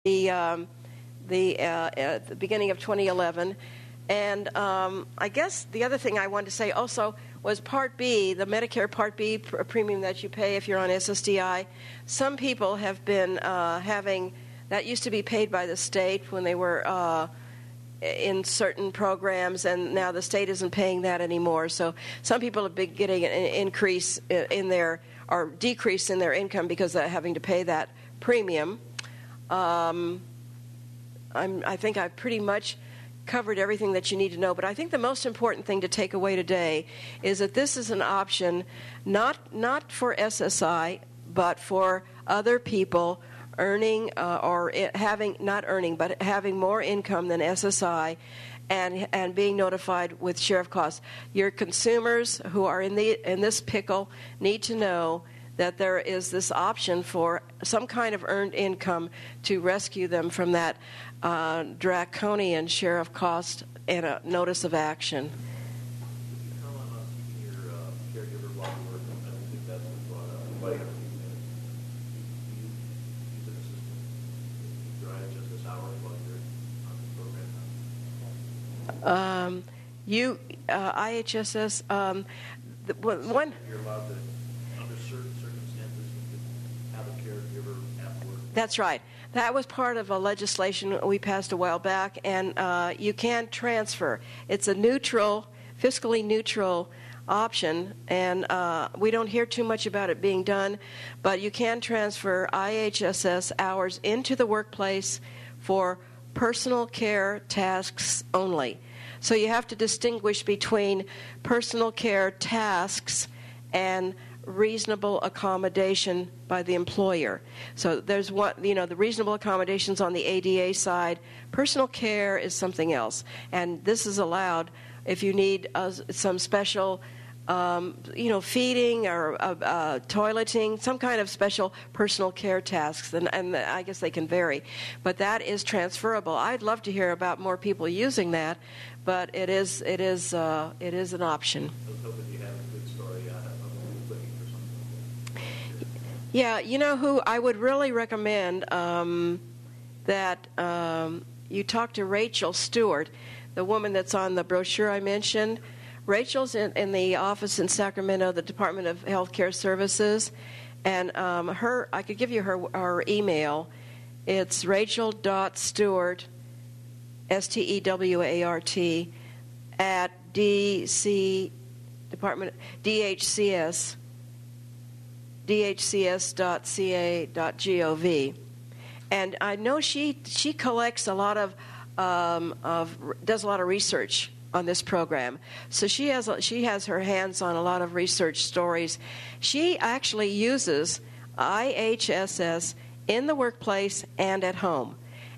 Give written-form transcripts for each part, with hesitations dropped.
at the beginning of 2011. And I guess the other thing I wanted to say also was Part B, the Medicare Part B premium that you pay if you're on SSDI. Some people have been having, that used to be paid by the state when they were in certain programs, and now the state isn't paying that anymore. So some people have been getting an increase in their, or decrease in their income because they're having to pay that premium. I think I've pretty much covered everything that you need to know, but I think the most important thing to take away today is that this is an option not for SSI, but for other people earning or having, not earning, but having more income than SSI and being notified with share of costs. Your consumers who are in this pickle need to know that there is this option for some kind of earned income to rescue them from that draconian share of cost and a notice of action. Could you comment on keeping your caregiver while you work? I don't think that's been brought up. Anybody have a few minutes? Do you use an assistant to keep your IHSS hours while you're on the program now? IHSS, one. You're allowed to, under certain circumstances, you could have a caregiver at work. That's right. That was part of a legislation we passed a while back, and you can't transfer. It's a neutral, fiscally neutral option, and we don't hear too much about it being done, but you can transfer IHSS hours into the workplace for personal care tasks only. So you have to distinguish between personal care tasks and reasonable accommodation by the employer. So there's the reasonable accommodations on the ADA side. Personal care is something else, and this is allowed if you need some special, feeding or toileting, some kind of special personal care tasks, and I guess they can vary, but that is transferable. I'd love to hear about more people using that, but it is an option. I was hoping you had a good story. I'm looking for something. Yeah, you know who I would really recommend that you talk to Rachel Stewart, the woman that's on the brochure I mentioned. Rachel's in the office in Sacramento, the Department of Health Care Services, and I could give you her email. It's rachel.stewart, Stewart, at dhcs.ca.gov. And I know she collects a lot of does a lot of research on this program. So she has her hands on a lot of research stories. She actually uses IHSS in the workplace and at home.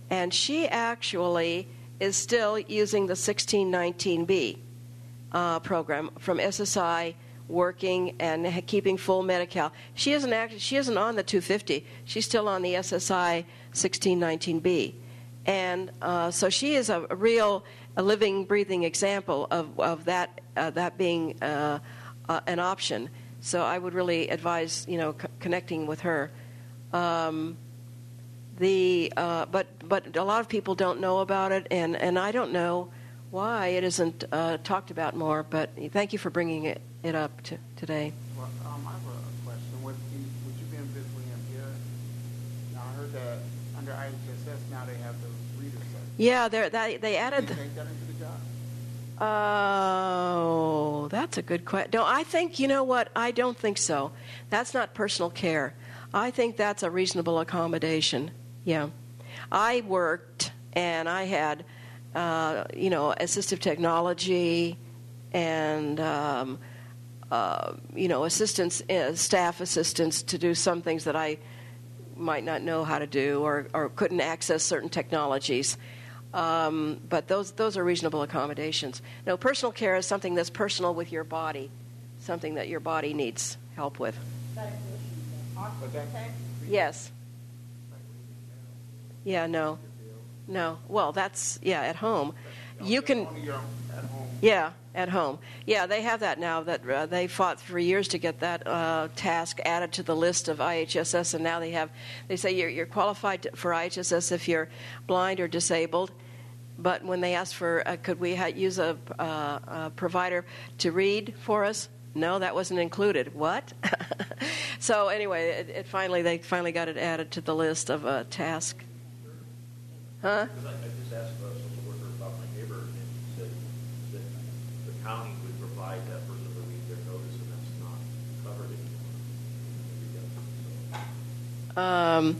And she actually is still using the 1619B program from SSI, working and keeping full MediCal. She isn't on the 250. She's still on the SSI 1619B. And so she is a living, breathing example of that being an option. So I would really advise connecting with her. But a lot of people don't know about it, and I don't know why it isn't talked about more. But thank you for bringing it up today. Well, I have a question. Would you be physically impaired? Now I heard that under IHSS now they have those readers. Yeah, they added. Can you take that into the job? Oh, that's a good question. No, I think, you know what? I don't think so. That's not personal care. I think that's a reasonable accommodation. Yeah. I worked, and I had, assistive technology and, assistants, staff assistants to do some things that I might not know how to do or couldn't access certain technologies. But those are reasonable accommodations. No, personal care is something that's personal with your body, something that your body needs help with. Yes. Yeah, no. Well, that's, at home. You can... At home Yeah, at home. Yeah, they have that now. That they fought for years to get that task added to the list of IHSS, and now they say you're qualified for IHSS if you're blind or disabled. But when they asked for, could we use a provider to read for us? No, that wasn't included. What? So anyway, they finally got it added to the list of a task. Huh? Because I just asked a social worker about my neighbor, and he said that the county would provide that person to read their notice, and that's not covered anymore. I'm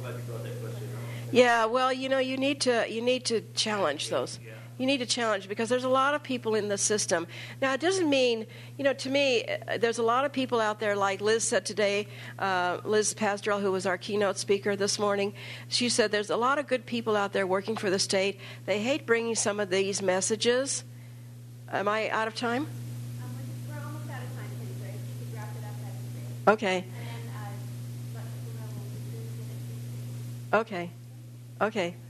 glad you brought that question up. Yeah, well, you need to challenge those. Yeah. You need to challenge, because there's a lot of people in the system. Now, it doesn't mean, to me, there's a lot of people out there, like Liz said today, Liz Pasdrell, who was our keynote speaker this morning, she said there's a lot of good people out there working for the state. They hate bringing some of these messages. Am I out of time? We're almost out of time, Penny, so if you could wrap it up, that'd be great. Okay. And then let people know when we do it. Okay.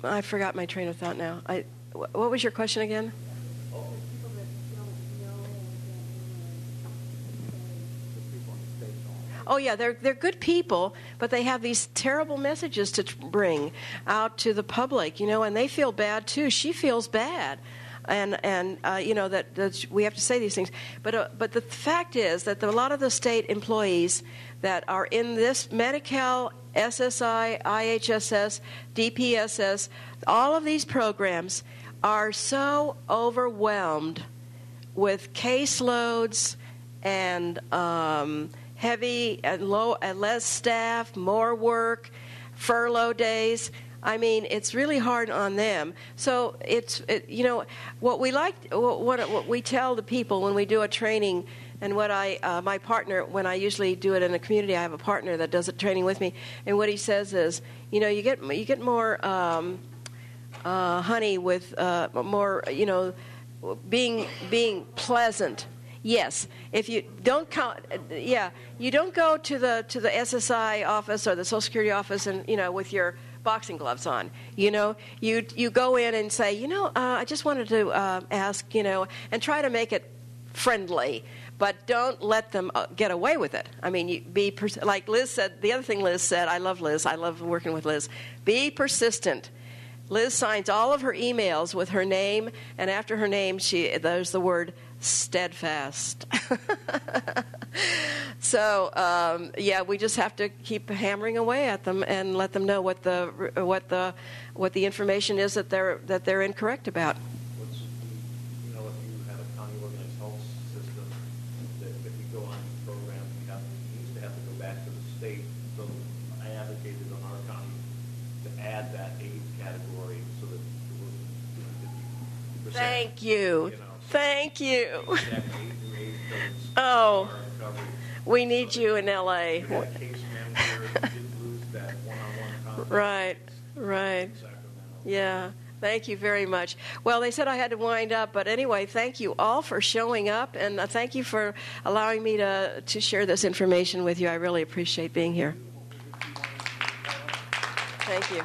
I forgot my train of thought now. What was your question again? People that don't know or Oh yeah, they're good people, but they have these terrible messages to bring out to the public, and they feel bad too. She feels bad. And that we have to say these things. But the fact is that a lot of the state employees that are in this MediCal, SSI, IHSS, DPSS, all of these programs are so overwhelmed with caseloads and heavy and low and less staff, more work, furlough days. I mean, it's really hard on them. So what we tell the people when we do a training, and what my partner, when I usually do it in a community, I have a partner that does the training with me, and what he says is, you get more honey with more, being pleasant. Yes, if you don't you don't go to the SSI office or the Social Security office and with your boxing gloves on. You go in and say, I just wanted to ask, and try to make it friendly, but don't let them get away with it. I mean, like Liz said. The other thing Liz said, I love Liz. I love working with Liz. Be persistent. Liz signs all of her emails with her name, and after her name, there's the word steadfast. So we just have to keep hammering away at them and let them know what the information is that they're incorrect about. If you have a county organized health system, that if you go on programs, you used to have to go back to the state. So I advocated on our county to add that AIDS category so that it wasn't 50%. Thank you. Thank you. Oh, we need you in L.A. We got a case manager who didn't lose that one-on-one contact. Right. In Sacramento. Yeah. Thank you very much. Well, they said I had to wind up, but anyway, thank you all for showing up, and thank you for allowing me to share this information with you. I really appreciate being here. Thank you.